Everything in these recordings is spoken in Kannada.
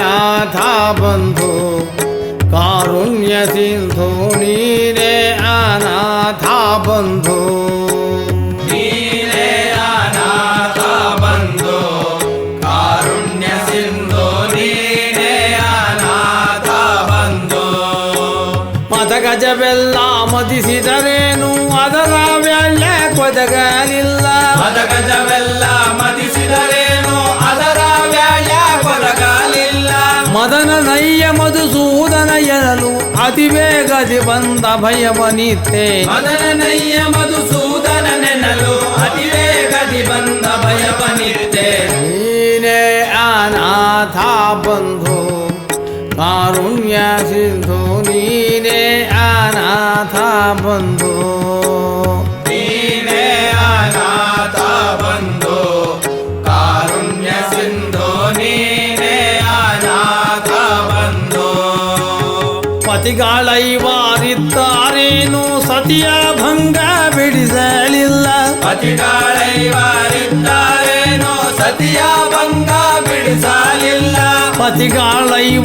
ಅನಾಥ ಬಂಧು ಕಾರುಣ್ಯ ಸಿಂಧು ನೀನೇ ಅನಾಥ ಬಂಧು ನೀನೇ ಅನಾಥ ಬಂಧು ಕಾರುಣ್ಯ ಸಿಂಧು ನೀನೇ ಅನಾಥ ಬಂಧು ಮದಗಜವೆಲ್ಲ ಮದಿಸಿದರೇನು ಅದರ ವ್ಯಾಳ್ಯ ಕೊದಗಲಿಲ್ಲ ಮದಗಜವೆಲ್ಲ ಮದಿಸಿದರೇನು ಅದರ ವ್ಯಾಳ್ಯ ಕೊದಗಲಿಲ್ಲ ಮದನ ನಯ್ಯ ಮಧುಸೂದನ ಎನ್ನಲು ಅತಿ ವೇಗದಿ ಬಂದ ಭಯವನಿತ್ತೆ ಮದನ ನಯ್ಯ ಮಧುಸೂದನ ನೆನಲು ಅತಿ ವೇಗದಿ ಬಂದ ಭಯವನಿತ್ತೆ ನೀನೇ ಅನಾಥ ಬಂಧು ಕಾರುಣ್ಯ ಸಿಂಧು ನೀನೇ ಅನಾಥ ಬಂಧು ನೀನೇ ಅನಾಥ ಬಂಧು ಕಾರುಣ್ಯ ಸಿಂಧು ನೀನೇ ಅನಾಥ ಬಂಧು ಪತಿಗಳೈವಾರಿದ್ದಾರೇನು ಸತಿಯ ಭಂಗ ಬಿಡಿಸಲಿಲ್ಲ ಪತಿಗಳೈವಾರಿದ್ದಾರೇನೋ ಸತಿಯ ಭಂಗ ಬಿಡಿಸಲಿಲ್ಲ ಪತಿಗಳೈವಾರಿದ್ದಾರೇನು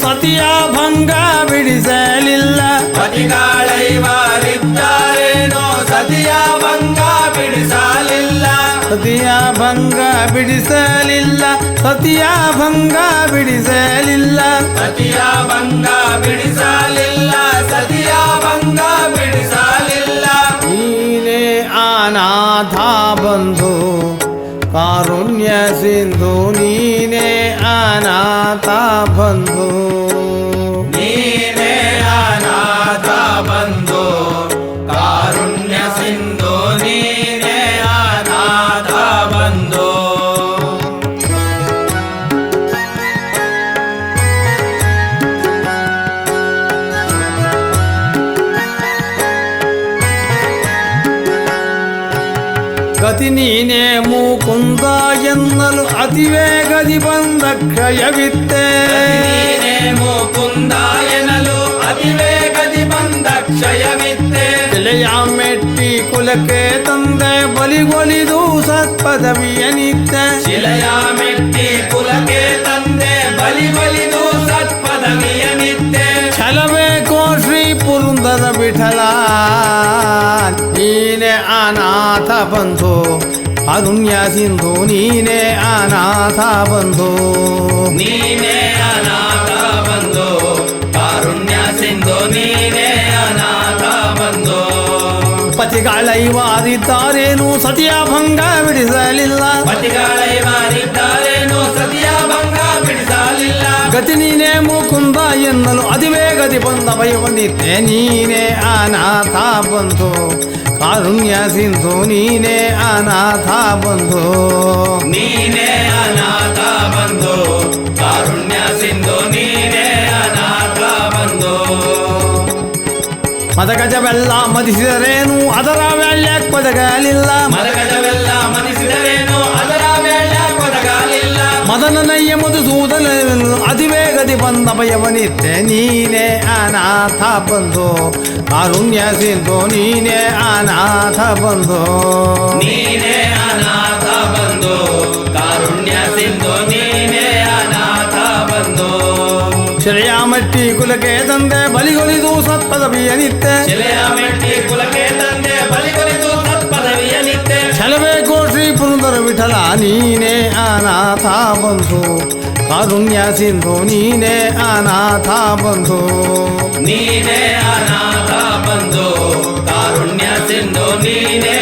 ಸತಿಯ ಭಂಗ ಬಿಡಿಸಲಿಲ್ಲ ಪತಿಗಳೈವಾರಿದ್ದಾರೇನೋ ಸತಿಯ ಭಂಗ ಬಿಡಿಸಲಿಲ್ಲ ಸತಿಯ ಭಂಗ ಬಿಡಿಸಲಿಲ್ಲ ಸತಿಯ ಭಂಗ ಬಿಡಿಸಲಿಲ್ಲ ಸತಿಯ ಭಂಗ ಬಿಡಿಸಲಿಲ್ಲ ಸತಿಯ ಭಂಗ ಬಿಡಿಸಲಿಲ್ಲ ನೀನೇ ಅನಾಥ ಬಂಧು ಕಾರುಣ್ಯ ಸಿಂಧು ನೀನೇ ಅನಾಥ ಬಂಧು ನೀನೇ ಅನಾಥ ಬಂಧು ಕಾರುಣ್ಯ ಸಿಂಧು ನೀನೇ ಅನಾಥ ಬಂಧು ಗತಿ ನೀನೇ ಮುಕುಂದ ಎನ್ನಲು ಅತಿ ವೇಗದಿ ಬಂದ ಕ್ಷಯವಿತ್ತೆ ನೀನೇ ಮುಕುಂದ ಎನ್ನಲು ಅತಿ ವೇಗದಿ ಬಂದ ಕ್ಷಯವಿತ್ತೆ ತಲೆಯ ಮೆಟ್ಟಿ ಕುಲಕ್ಕೆ ತಂದೆ ಬಲಿಗೊಲಿದು ಸತ್ಪದವಿಯ ನಿತ್ಯ ಶಿಲೆಯ ಮೆಟ್ಟಿ ಕುಲಕ್ಕೆ ತಂದೆ ಬಲಿದು ಸತ್ಪದವಿಯ ನಿತ್ಯ ಛಲಬೇಕೋ ಶ್ರೀ ಪುರಂದರ ವಿಠಲ ನೀನೇ ಅನಾಥ ಬಂಧು ಕಾರುಣ್ಯ ಸಿಂಧು ನೀನೇ ಅನಾಥ ಬಂಧು ನೀನೇ ಅನಾಥ ಬಂಧು ಕಾರುಣ್ಯ ಸಿಂಧು ನೀನೇ ಅನಾಥ ಬಂಧು ಪತಿಗಳೈವಾರಿದ್ದಾರೇನು ಸತಿಯ ಭಂಗ ಬಿಡಿಸಲಿಲ್ಲ ಪತಿಗಳೈವಾರಿದ್ದಾರೇನು ಸತಿಯ ಭಂಗ ಬಿಡಿಸಲಿಲ್ಲ ಗತಿ ನೀನೇ ಮುಕುಂದ ಎನ್ನಲು ಅತಿವೇಗದಿ ಬಂದ ಭಯವನಿತ್ತೆ ನೀನೇ ಅನಾಥ ಬಂಧು ಕಾರುಣ್ಯ ಸಿಂಧು ನೀನೇ ಅನಾಥ ಬಂಧು ನೀನೇ ಅನಾಥ ಬಂಧು ಕಾರುಣ್ಯ ಸಿಂಧು ನೀನೇ ಅನಾಥ ಬಂಧು ಮದಗಜವೆಲ್ಲ ಮದಿಸಿದರೇನು ಅದರ ವ್ಯಾಳ್ಯ ಕೊದಗಲಿಲ್ಲ ಮದಗಜವೆಲ್ಲ ಮದಿಸಿದರೇನು ಅದರ ವ್ಯಾಳ್ಯ ಕೊದಗಲಿಲ್ಲ ಮದನ ನಯ್ಯ ಮಧುಸೂದನ ಅತಿವೇಗದಿ ಬಂದ ಭಯವನಿತ್ತೆ ನೀನೇ ಅನಾಥ ಬಂಧು ಕಾರುಣ್ಯ ಸಿಂಧು ನೀನೇ ಅನಾಥ ಬಂಧು ನೀನೇ ಅನಾಥ ಬಂಧು ಕಾರುಣ್ಯ ಸಿಂಧು ನೀನೇ ಅನಾಥ ಬಂಧು ಶಿಲೆಯ ಮಟ್ಟಿ ಕುಲಕ್ಕೆ ತಂದೆ ಬಲಿಗೊಲಿದು ಸತ್ಪದವಿಯ ನಿತ್ಯ ಶಿಲೆಯ ಮೆಟ್ಟಿ ಕುಲಕ್ಕೆ ತಂದೆ ಬಲಿಗೊಲಿದು ಸತ್ಪದವಿಯ ನಿತ್ಯ ಛಲಬೇಕೋ ಶ್ರೀ ಪುರಂದರ ವಿಠಲ ನೀನೇ ಅನಾಥ ಬಂಧು ಕಾರುಣ್ಯ ಸಿಂಧು ನೀನೇ ಅನಾಥ ಬಂಧು ನೀನೇ ಅನಾಥ ಬಂಧು ಕಾರುಣ್ಯ ಸಿಂಧು ನೀನೇ